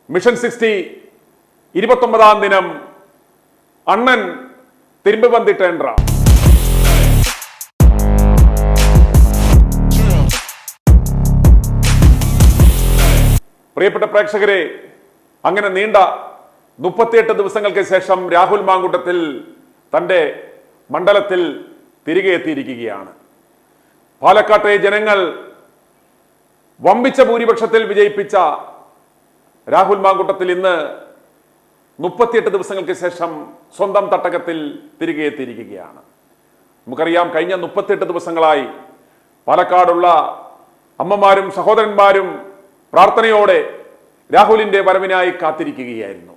Mission 60 29-ാം ദിനം അണ്ണൻ തിരുമ്പ് വന്നിട്ടേണ്ട. പ്രിയപ്പെട്ട പ്രേക്ഷകരെ, അങ്ങനെ നീണ്ട 38 ദിവസങ്ങൾക്ക് ശേഷം രാഹുൽ മാങ്കൂട്ടത്തിൽ തന്റെ മണ്ഡലത്തിൽ തിരികെ എത്തിയിരിക്കുകയാണ്. പാലക്കാട്ടെ ജനങ്ങൾ വമ്പിച്ച ഭൂരിപക്ഷത്തിൽ വിജയിപ്പിച്ച രാഹുൽ മാങ്കൂട്ടത്തിൽ ഇന്ന് 38 ദിവസങ്ങൾക്ക് ശേഷം സ്വന്തം തട്ടകത്തിൽ തിരികെ എത്തിയിരിക്കുകയാണ്. നമുക്കറിയാം, കഴിഞ്ഞ 38 ദിവസങ്ങളായി പാലക്കാടുള്ള അമ്മമാരും സഹോദരന്മാരും പ്രാർത്ഥനയോടെ രാഹുലിന്റെ വരവിനായി കാത്തിരിക്കുകയായിരുന്നു.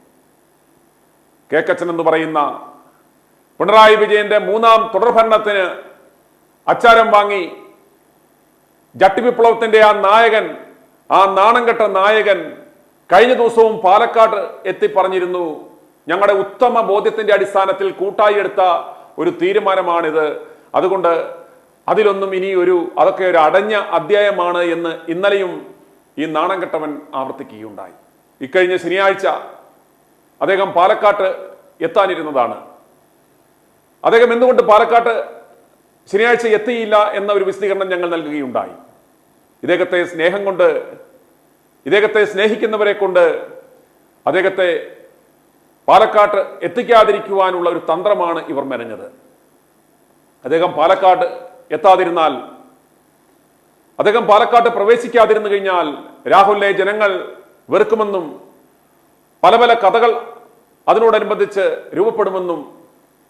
കേക്കച്ചൻ എന്ന് പറയുന്ന പിണറായി വിജയന്റെ 3ാം തുടർഭരണത്തിന് അച്ചാരം വാങ്ങി ജട്ടി വിപ്ലവത്തിന്റെ ആ നായകൻ, ആ നാണംകെട്ട നായകൻ കഴിഞ്ഞ ദിവസവും പാലക്കാട് എത്തി പറഞ്ഞിരുന്നു, ഞങ്ങളുടെ ഉത്തമ ബോധ്യത്തിന്റെ അടിസ്ഥാനത്തിൽ കൂട്ടായി എടുത്ത ഒരു തീരുമാനമാണിത്, അതുകൊണ്ട് അതിലൊന്നും ഇനി അതൊക്കെ ഒരു അടഞ്ഞ അധ്യായമാണ് എന്ന് ഇന്നലെയും ഈ നാണംകെട്ടവൻ ആവർത്തിക്കുകയുണ്ടായി. ഇക്കഴിഞ്ഞ ശനിയാഴ്ച അദ്ദേഹം പാലക്കാട്ട് എത്താനിരുന്നതാണ്. അദ്ദേഹം എന്തുകൊണ്ട് പാലക്കാട്ട് ശനിയാഴ്ച എത്തിയില്ല എന്ന ഒരു വിശദീകരണം ഞങ്ങൾ നൽകുകയുണ്ടായി. ഇദ്ദേഹത്തെ സ്നേഹം കൊണ്ട്, ഇദ്ദേഹത്തെ സ്നേഹിക്കുന്നവരെ കൊണ്ട് അദ്ദേഹത്തെ പാലക്കാട്ട് എത്തിക്കാതിരിക്കുവാനുള്ള ഒരു തന്ത്രമാണ് ഇവർ മെനഞ്ഞത്. അദ്ദേഹം പാലക്കാട് എത്താതിരുന്നാൽ, അദ്ദേഹം പാലക്കാട്ട് പ്രവേശിക്കാതിരുന്നു കഴിഞ്ഞാൽ രാഹുലിനെ ജനങ്ങൾ വെറുക്കുമെന്നും പല പല കഥകൾ അതിനോടനുബന്ധിച്ച് രൂപപ്പെടുമെന്നും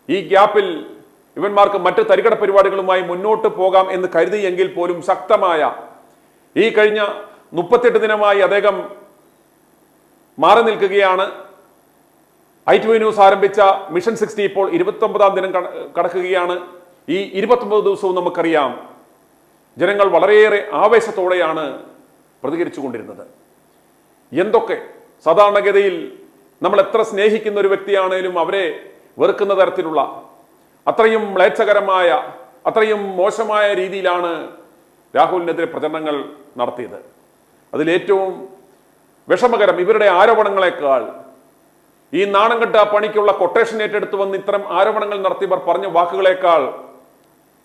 ഈ ഗ്യാപ്പിൽ ഇവന്മാർക്ക് മറ്റ് തരികട പരിപാടികളുമായി മുന്നോട്ട് പോകാം എന്ന് കരുതിയെങ്കിൽ പോലും ശക്തമായ ഈ കഴിഞ്ഞ 38 ദിനമായി അദ്ദേഹം മാറി നിൽക്കുകയാണ്. ITV ന്യൂസ് ആരംഭിച്ച മിഷൻ 60 ഇപ്പോൾ 29-ാം ദിനം കടക്കുകയാണ്. ഈ 29 ദിവസവും നമുക്കറിയാം ജനങ്ങൾ വളരെയേറെ ആവേശത്തോടെയാണ് പ്രതികരിച്ചു കൊണ്ടിരുന്നത്. എന്തൊക്കെ സാധാരണഗതിയിൽ നമ്മൾ എത്ര സ്നേഹിക്കുന്ന ഒരു വ്യക്തിയാണേലും അവരെ വെറുക്കുന്ന തരത്തിലുള്ള അത്രയും മ്ലേച്ഛകരമായ, അത്രയും മോശമായ രീതിയിലാണ് രാഹുലിനെതിരെ പ്രചരണങ്ങൾ നടത്തിയത്. അതിലേറ്റവും വിഷമകരം, ഇവരുടെ ആരോപണങ്ങളെക്കാൾ ഈ നാണംകെട്ട പണിക്കുള്ള കൊട്ടേഷൻ ഏറ്റെടുത്ത് വന്ന് ഇത്തരം ആരോപണങ്ങൾ നടത്തിയവർ പറഞ്ഞ വാക്കുകളേക്കാൾ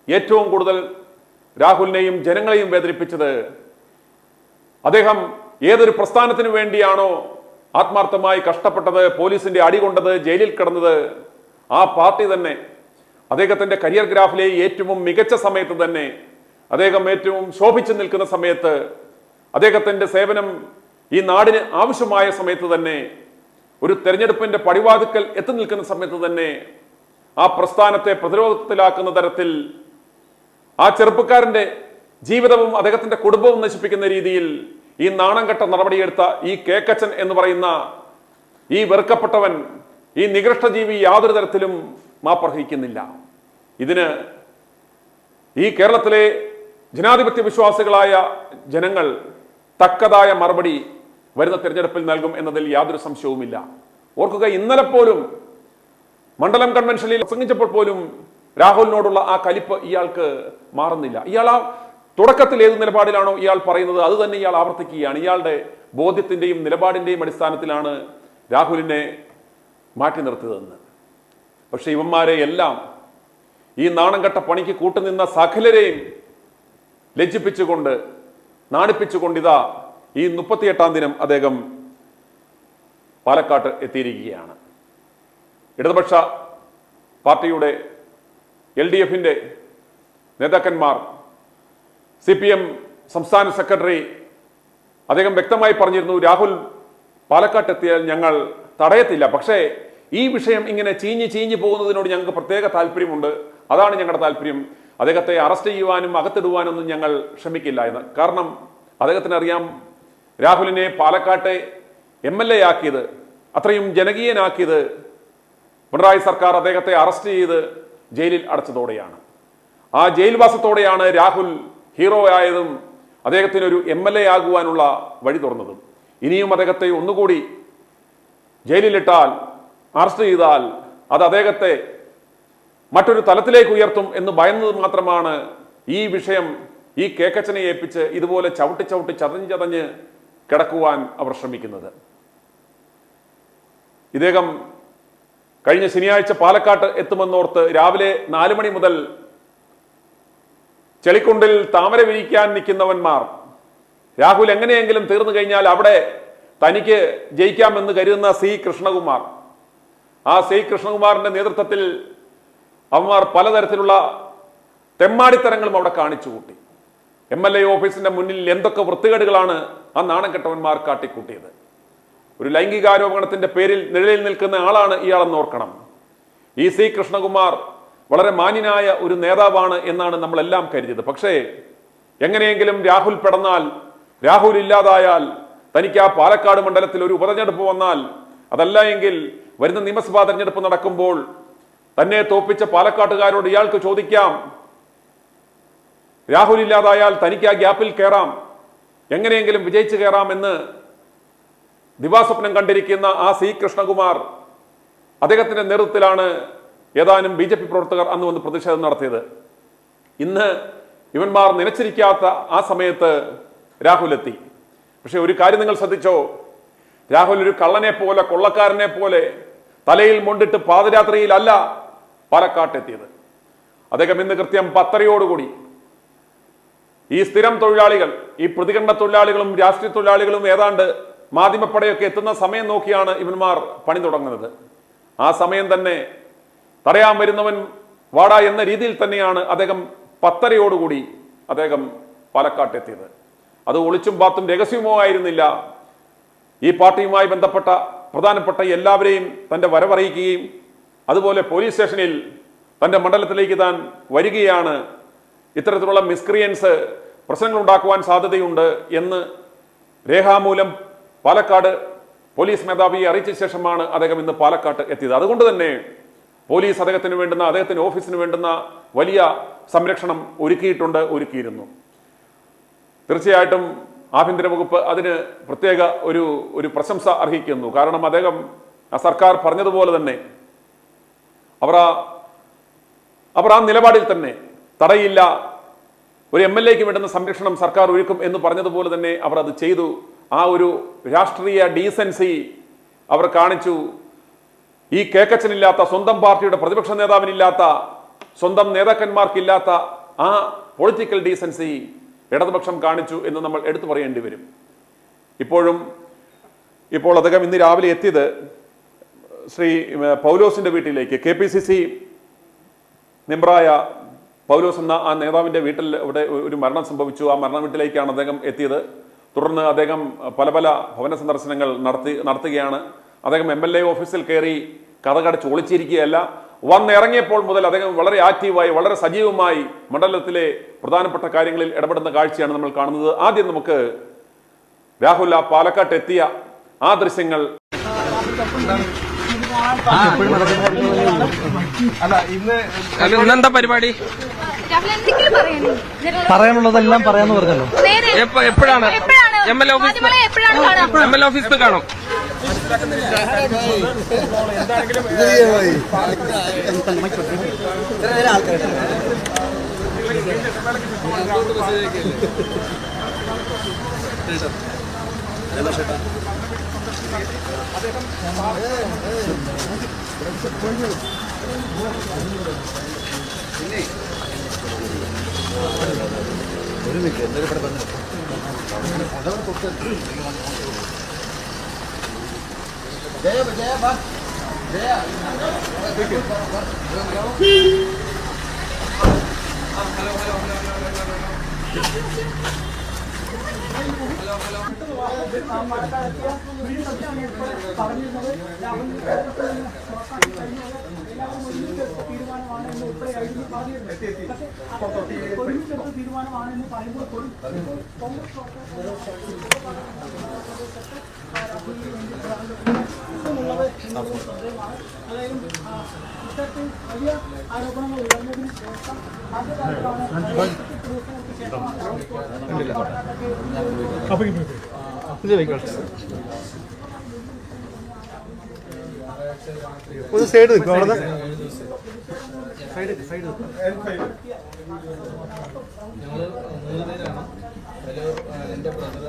ഏറ്റവും കൂടുതൽ രാഹുലിനെയും ജനങ്ങളെയും വേദനിപ്പിച്ചത് അദ്ദേഹം ഏതൊരു പ്രസ്ഥാനത്തിന് വേണ്ടിയാണോ ആത്മാർത്ഥമായി കഷ്ടപ്പെട്ടത്, പോലീസിന്റെ അടികൊണ്ടത്, ജയിലിൽ കിടന്നത്, ആ പാർട്ടി തന്നെ അദ്ദേഹത്തിന്റെ കരിയർ ഗ്രാഫിലെ ഏറ്റവും മികച്ച സമയത്ത് തന്നെ, അദ്ദേഹം ഏറ്റവും ശോഭിച്ചു നിൽക്കുന്ന സമയത്ത്, അദ്ദേഹത്തിന്റെ സേവനം ഈ നാടിന് ആവശ്യമായ സമയത്ത് തന്നെ, ഒരു തെരഞ്ഞെടുപ്പിന്റെ പടിവാതിക്കൽ എത്തി നിൽക്കുന്ന സമയത്ത് തന്നെ ആ പ്രസ്ഥാനത്തെ പ്രതിരോധത്തിലാക്കുന്ന തരത്തിൽ ആ ചെറുപ്പക്കാരന്റെ ജീവിതവും അദ്ദേഹത്തിന്റെ കുടുംബവും നശിപ്പിക്കുന്ന രീതിയിൽ ഈ നാണംകെട്ട നടപടിയെടുത്ത ഈ കേക്കച്ചൻ എന്ന് പറയുന്ന ഈ വെറുക്കപ്പെട്ടവൻ, ഈ നികൃഷ്ടജീവി യാതൊരു തരത്തിലും മാപ്പർഹിക്കുന്നില്ല. ഇതിന് ഈ കേരളത്തിലെ ജനാധിപത്യ വിശ്വാസികളായ ജനങ്ങൾ തക്കതായ മറുപടി വരുന്ന തിരഞ്ഞെടുപ്പിൽ നൽകും എന്നതിൽ യാതൊരു സംശയവുമില്ല. ഓർക്കുക, ഇന്നലെ പോലും മണ്ഡലം കൺവെൻഷനിൽ പ്രസംഗിച്ചപ്പോൾ പോലും രാഹുലിനോടുള്ള ആ കലിപ്പ് ഇയാൾക്ക് മാറുന്നില്ല. ഇയാൾ ആ തുടക്കത്തിൽ ഏത് നിലപാടിലാണോ ഇയാൾ പറയുന്നത് അത് തന്നെ ഇയാൾ ആവർത്തിക്കുകയാണ്. ഇയാളുടെ ബോധ്യത്തിന്റെയും നിലപാടിന്റെയും അടിസ്ഥാനത്തിലാണ് രാഹുലിനെ മാറ്റി നിർത്തിയതെന്ന്. പക്ഷെ ഇവന്മാരെ എല്ലാം, ഈ നാണംകെട്ട പണിക്ക് കൂട്ടുനിന്ന സകലരെയും ലജ്ജിപ്പിച്ചുകൊണ്ട്, നാണിപ്പിച്ചുകൊണ്ട് ഇതാ ഈ 38-ാം ദിനം അദ്ദേഹം പാലക്കാട്ട് എത്തിയിരിക്കുകയാണ്. ഇടതുപക്ഷ പാർട്ടിയുടെ LDF-ന്റെ നേതാക്കന്മാർ, CPM സംസ്ഥാന സെക്രട്ടറി അദ്ദേഹം വ്യക്തമായി പറഞ്ഞിരുന്നു, രാഹുൽ പാലക്കാട്ട് എത്തിയാൽ ഞങ്ങൾ തടയത്തില്ല, പക്ഷേ ഈ വിഷയം ഇങ്ങനെ ചീഞ്ഞു പോകുന്നതിനോട് ഞങ്ങൾക്ക് പ്രത്യേക താല്പര്യമുണ്ട്, അതാണ് ഞങ്ങളുടെ താല്പര്യം. അദ്ദേഹത്തെ അറസ്റ്റ് ചെയ്യുവാനും അകത്തിടുവാനൊന്നും ഞങ്ങൾ ശ്രമിക്കില്ല എന്ന്. കാരണം അദ്ദേഹത്തിന് അറിയാം, രാഹുലിനെ പാലക്കാട്ടെ MLA ആക്കിയത്, അത്രയും ജനകീയനാക്കിയത് പിണറായി സർക്കാർ അദ്ദേഹത്തെ അറസ്റ്റ് ചെയ്ത് ജയിലിൽ അടച്ചതോടെയാണ്. ആ ജയിൽവാസത്തോടെയാണ് രാഹുൽ ഹീറോ ആയതും അദ്ദേഹത്തിനൊരു MLA ആകുവാനുള്ള വഴി തുറന്നതും. ഇനിയും അദ്ദേഹത്തെ ഒന്നുകൂടി ജയിലിലിട്ടാൽ, അറസ്റ്റ് ചെയ്താൽ അത് അദ്ദേഹത്തെ മറ്റൊരു തലത്തിലേക്ക് ഉയർത്തും എന്ന് ഭയന്നത് മാത്രമാണ് ഈ വിഷയം ഈ കേക്കച്ചനെ ഏൽപ്പിച്ച് ഇതുപോലെ ചവിട്ടി ചതഞ്ഞ് കിടക്കുവാൻ അവർ ശ്രമിക്കുന്നത്. ഇദ്ദേഹം കഴിഞ്ഞ ശനിയാഴ്ച പാലക്കാട്ട് എത്തുമെന്നോർത്ത് രാവിലെ 4 മണി മുതൽ ചെളിക്കുണ്ടിൽ താമര വിരിക്കാൻ നിൽക്കുന്നവന്മാർ രാഹുൽ എങ്ങനെയെങ്കിലും തീർന്നു കഴിഞ്ഞാൽ അവിടെ തനിക്ക് ജയിക്കാമെന്ന് കരുതുന്ന സി കൃഷ്ണകുമാർ, ആ സി കൃഷ്ണകുമാറിന്റെ നേതൃത്വത്തിൽ അവന്മാർ പലതരത്തിലുള്ള തെമ്മാടിത്തരങ്ങളും അവിടെ കാണിച്ചു കൂട്ടി. MLA ഓഫീസിന്റെ മുന്നിൽ എന്തൊക്കെ വൃത്തികേടുകളാണ് ആ നാണം കെട്ടവന്മാർ കാട്ടിക്കൂട്ടിയത്. ഒരു ലൈംഗികാരോപണത്തിന്റെ പേരിൽ നിഴലിൽ നിൽക്കുന്ന ആളാണ് ഇയാളെന്ന് ഓർക്കണം. ഈ സി കൃഷ്ണകുമാർ വളരെ മാന്യനായ ഒരു നേതാവാണ് എന്നാണ് നമ്മളെല്ലാം കരുതിയത്. പക്ഷേ എങ്ങനെയെങ്കിലും രാഹുൽ പെടന്നാൽ, രാഹുൽ ഇല്ലാതായാൽ, തനിക്ക് ആ പാലക്കാട് മണ്ഡലത്തിൽ ഒരു ഉപതെരഞ്ഞെടുപ്പ് വന്നാൽ, അതല്ല എങ്കിൽ വരുന്ന നിയമസഭാ തെരഞ്ഞെടുപ്പ് നടക്കുമ്പോൾ തന്നെ തോപ്പിച്ച പാലക്കാട്ടുകാരോട് ഇയാൾക്ക് ചോദിക്കാം, രാഹുൽ ഇല്ലാതായാൽ തനിക്ക് ആ ഗ്യാപ്പിൽ കയറാം, എങ്ങനെയെങ്കിലും വിജയിച്ചു കയറാമെന്ന് ദിവാസ്വപ്നം കണ്ടിരിക്കുന്ന ആ സി കൃഷ്ണകുമാർ, അദ്ദേഹത്തിന്റെ നേതൃത്വത്തിലാണ് ഏതാനും BJP പ്രവർത്തകർ അന്ന് വന്ന് പ്രതിഷേധം നടത്തിയത്. ഇന്ന് ഇവന്മാർ നനച്ചിരിക്കാത്ത ആ സമയത്ത് രാഹുൽ എത്തി. പക്ഷെ ഒരു കാര്യം നിങ്ങൾ ശ്രദ്ധിച്ചോ, രാഹുൽ ഒരു കള്ളനെ പോലെ, കൊള്ളക്കാരനെ പോലെ തലയിൽ മുണ്ടിട്ട് പാദയാത്രയിലല്ല പാലക്കാട്ടെത്തിയത്. അദ്ദേഹം ഇന്ന് കൃത്യം 10:30 ഈ സ്ഥിരം തൊഴിലാളികൾ, ഈ പ്രതികരണ തൊഴിലാളികളും രാഷ്ട്രീയ തൊഴിലാളികളും ഏതാണ്ട് മാധ്യമപ്പടയൊക്കെ എത്തുന്ന സമയം നോക്കിയാണ് ഇവന്മാർ പണി തുടങ്ങുന്നത്. ആ സമയം തന്നെ തടയാൻ വരുന്നവൻ വാടാ എന്ന രീതിയിൽ തന്നെയാണ് അദ്ദേഹം 10:30 അദ്ദേഹം പാലക്കാട്ടെത്തിയത്. അത് ഒളിച്ചും പാത്തും രഹസ്യമോ ആയിരുന്നില്ല. ഈ പാർട്ടിയുമായി ബന്ധപ്പെട്ട പ്രധാനപ്പെട്ട എല്ലാവരെയും തന്റെ വരവറിയിക്കുകയും അതുപോലെ പോലീസ് സ്റ്റേഷനിൽ തന്റെ മണ്ഡലത്തിലേക്ക് താൻ വരികയാണ്, ഇത്തരത്തിലുള്ള മിസ്ക്രിയൻസ് പ്രശ്നങ്ങൾ ഉണ്ടാക്കുവാൻ സാധ്യതയുണ്ട് എന്ന് രേഖാമൂലം പാലക്കാട് പോലീസ് മേധാവിയെ അറിയിച്ച ശേഷമാണ് അദ്ദേഹം ഇന്ന് പാലക്കാട്ട് എത്തിയത്. അതുകൊണ്ട് തന്നെ പോലീസ് അദ്ദേഹത്തിന് വേണ്ടുന്ന, അദ്ദേഹത്തിന്റെ ഓഫീസിന് വേണ്ടുന്ന വലിയ സംരക്ഷണം ഒരുക്കിയിരുന്നു. തീർച്ചയായിട്ടും ആഭ്യന്തര വകുപ്പ് അതിന് പ്രത്യേക ഒരു പ്രശംസ അർഹിക്കുന്നു. കാരണം അദ്ദേഹം, ആ സർക്കാർ പറഞ്ഞതുപോലെ തന്നെ അവർ ആ നിലപാടിൽ തന്നെ തടയില്ല, ഒരു MLAക്ക് വേണ്ടുന്ന സംരക്ഷണം സർക്കാർ ഒരുക്കും എന്ന് പറഞ്ഞതുപോലെ തന്നെ അവർ അത് ചെയ്തു. ആ ഒരു രാഷ്ട്രീയ ഡീസൻസി അവർ കാണിച്ചു. ഈ കേക്കച്ചനില്ലാത്ത, സ്വന്തം പാർട്ടിയുടെ പ്രതിപക്ഷ നേതാവിനില്ലാത്ത, സ്വന്തം നേതാക്കന്മാർക്കില്ലാത്ത ആ പൊളിറ്റിക്കൽ ഡീസൻസി ഇടതുപക്ഷം കാണിച്ചു എന്ന് നമ്മൾ എടുത്തു പറയേണ്ടി വരും. ഇപ്പോൾ അദ്ദേഹം ഇന്ന് രാവിലെ എത്തിയത് ശ്രീ പൗലോസിന്റെ വീട്ടിലേക്ക്, KPCC മെമ്പറായ പൗലോസ് എന്ന ആ നേതാവിന്റെ വീട്ടിൽ ഇവിടെ ഒരു മരണം സംഭവിച്ചു. ആ മരണ വീട്ടിലേക്കാണ് അദ്ദേഹം എത്തിയത്. തുടർന്ന് അദ്ദേഹം പല ഭവന സന്ദർശനങ്ങൾ നടത്തുകയാണ്. അദ്ദേഹം MLA ഓഫീസിൽ കയറി കഥകടച്ച് ഒളിച്ചിരിക്കുകയല്ല. വന്നിറങ്ങിയപ്പോൾ മുതൽ അദ്ദേഹം വളരെ ആക്റ്റീവായി, വളരെ സജീവമായി മണ്ഡലത്തിലെ പ്രധാനപ്പെട്ട കാര്യങ്ങളിൽ ഇടപെടുന്ന കാഴ്ചയാണ് നമ്മൾ കാണുന്നത്. ആദ്യം നമുക്ക് രാഹുൽ ആ പാലക്കാട്ട് എത്തിയ ആ ദൃശ്യങ്ങൾ. ഇന്നെന്താ പരിപാടി? പറയാനുള്ളതെല്ലാം പറയാന്ന് പറഞ്ഞല്ലോ. എപ്പോഴാണ് MLA ഓഫീസിൽ കാണും? ഒരു മിനിറ്റ്, എന്തൊരു ഇവിടെ പറഞ്ഞു ജയ ജയ ബാ ജയ തീരുമാനമാണെന്ന് പറയുമ്പോൾ വലിയ ആരോപണങ്ങൾ ഉയർന്നതിന് ശേഷം ഒരു സൈഡ് നിൽക്കും അവിടെ എന്റെ ബ്രദർ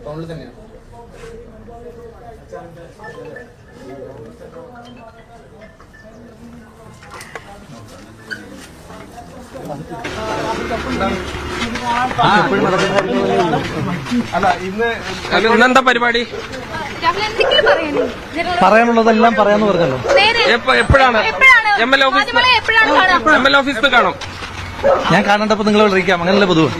ടൗണിൽ തന്നെയാണ്. അല്ല ഇന്നെന്താ പരിപാടി? പറയാനുള്ളതെല്ലാം പറയാന്ന് പറഞ്ഞല്ലോ. എപ്പോഴാണ് MLA ഓഫീസിൽ കാണും. ഞാൻ കാണേണ്ടപ്പോ നിങ്ങളെ വിളിക്കാം, അങ്ങനല്ലേ പൊതുവെ.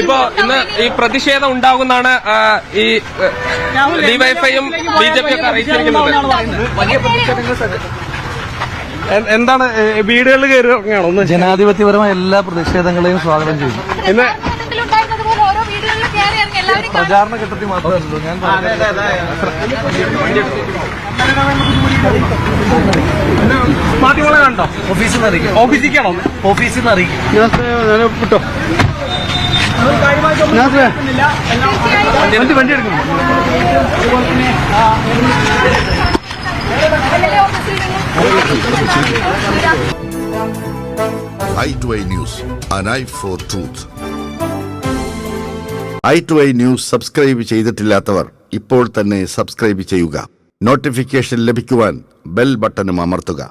ഇപ്പോ ഇന്ന് ഈ പ്രതിഷേധം ഉണ്ടാകുന്നാണ് ഈ ഡിവൈഎഫ്ഐയും BJP ഒക്കെ അറിയിച്ചിരിക്കുന്നത്. എന്താണ് വീടുകളിൽ കയറുകയാണോ? ഒന്ന് ജനാധിപത്യപരമായ എല്ലാ പ്രതിഷേധങ്ങളെയും സ്വാഗതം ചെയ്തു. ഇന്ന് പ്രചാരണ ഘട്ടത്തിൽ മാത്രമല്ലോ ഞാൻ മാധ്യമങ്ങളെ കണ്ടോ? ഓഫീസിൽ നിന്ന് അറിയിക്കും. ഓഫീസിലേക്കാണോ? ഓഫീസിൽ നിന്ന് അറിയിക്കും. വിട്ടോ വണ്ടി എടുക്കണം. i2i News, an eye for truth. i2i News subscribe ചെയ്തിട്ടില്ലാത്തവർ ഇപ്പോൾ തന്നെ സബ്സ്ക്രൈബ് ചെയ്യുക. നോട്ടിഫിക്കേഷൻ ലഭിക്കുവാൻ ബെൽ ബട്ടണും അമർത്തുക.